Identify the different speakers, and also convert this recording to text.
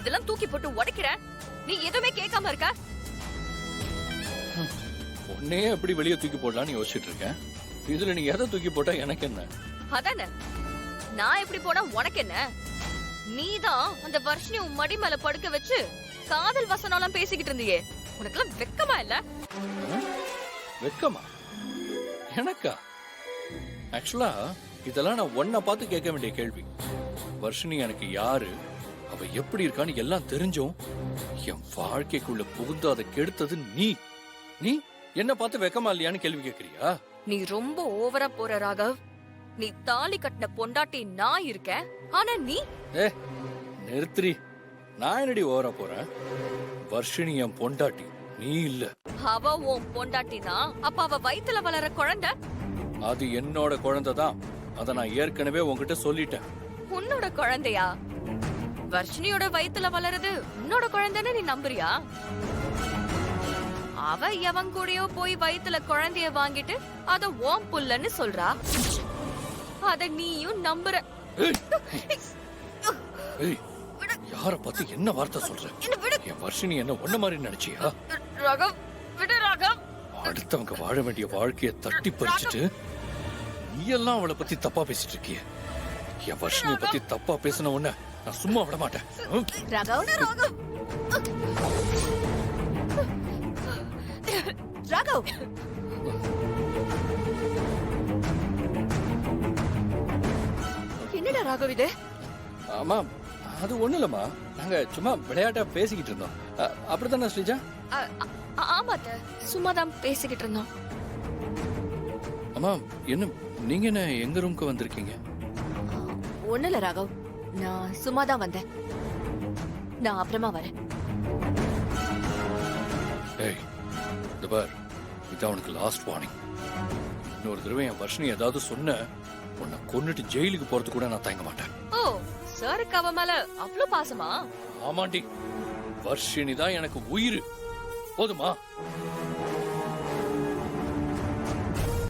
Speaker 1: இதெல்லாம் தூக்கி போட்டு உடைக்கிற, நீ எதுவுமே கேட்காம இருக்க.
Speaker 2: உன்னையே எப்படி வெளியே தூக்கி போடலான்னு யோசிச்சுட்டு இருக்கேன். இதுல நீ எதை தூக்கி போட்டா எனக்கு என்ன?
Speaker 1: அதானே, நான் எப்படி போனா உனக்கு என்ன? நீதான் அந்த வர்ஷினி உன் மடி மேல படுக்க வச்சு காதல் வசனம் எல்லாம் பேசிக்கிட்டு இருந்தியே. உனக்கெல்லாம் வெக்கமா இல்ல?
Speaker 2: வெக்கமா? எனக்கா? ஆக்சுவலா இதெல்லாம் நான் ஒன்ன பார்த்து கேட்க வேண்டிய கேள்வி. வர்ஷினி எனக்கு யாரு, அவ எப்படி இருக்கான்னு எல்லாம் தெரிஞ்சும் என் வாழ்க்கைக்குள்ள புகுந்து அதை கெடுத்தது நீ. நீ என்ன பார்த்து வெக்கமா இல்லையான்னு கேள்வி கேட்கறியா?
Speaker 1: நீ ரொம்ப ஓவரா போற ராகவ். நீ தாலி கட்டின பொண்டாட்டி நான் இருக்க, ஆனா நீ
Speaker 2: நிறுத்திரி. நான் என்னடி ஓவரா போறேன்? வர்ஷினி என் பொண்டாட்டி, நீ இல்ல.
Speaker 1: அவ உன் பொண்டாட்டி தான். அப்ப அவ வயித்துல வளர குழந்தை
Speaker 2: அது என்னோட குழந்தை தான். அத நான் ஏற்கனவே உன்கிட்ட சொல்லிட்டேன்.
Speaker 1: உன்னோட குழந்தையா? வர்ஷினியோட வயித்துல வளருது உன்னோட குழந்தைன்னு நீ நம்புறியா? அவ எவன் கூடயோ போய் வயித்துல குழந்தைய வாங்கிட்டு அத ஓம் புல்லன்னு சொல்றா. அத நீயும் நம்புற.
Speaker 2: யார பார்த்து என்ன வார்த்தை சொல்ற? என் வர்ஷினி என்ன ஒன்ன மாதிரி நினைச்சியா?
Speaker 1: ராகவ், விடு ராகவ்.
Speaker 2: அடுத்தவங்க வாழ வேண்டிய வாழ்க்கைய தட்டி பறிச்சுட்டு நீ எல்லாம் அவளை பத்தி தப்பா பேசிட்டு இருக்கிய. என் வர்ஷினிய பத்தி தப்பா பேசின உன்ன நான் சும்மா விட மாட்டேன்.
Speaker 1: ராகவ், ராகவ். என்னடா ராகவ் இது?
Speaker 2: ஆமா, அது ஒண்ணு இல்லம்மா. நாங்க சும்மா விளையாட்டா பேசிக்கிட்டு இருந்தோம். அப்படித்தானே ஸ்ரீஜா?
Speaker 1: ஆமாத்த, சும்மாதான் பேசிக்கிட்டு இருந்தோம்.
Speaker 2: அம்மா, என்ன நீங்க என்ன எங்க ரூம்க்கு வந்திருக்கீங்க?
Speaker 1: ஒண்ணு இல்ல ராகவ், நான் சும்மாதான் வந்தேன். நான் அப்புறமா வரேன்.
Speaker 2: ஏய், இந்த பார், இதான் உனக்கு லாஸ்ட் வார்னிங். இன்னொரு தடவை என் வர்ஷினி ஏதாவது சொன்ன உன்னை கொன்னுட்டு ஜெயிலுக்கு போறது கூட நான் தயங்க மாட்டேன்.
Speaker 1: ஓ, சாருக்கு அவ மேல அவ்வளவு பாசமா?
Speaker 2: ஆமாண்டி, வர்ஷினி தான் எனக்கு உயிர். போதுமா?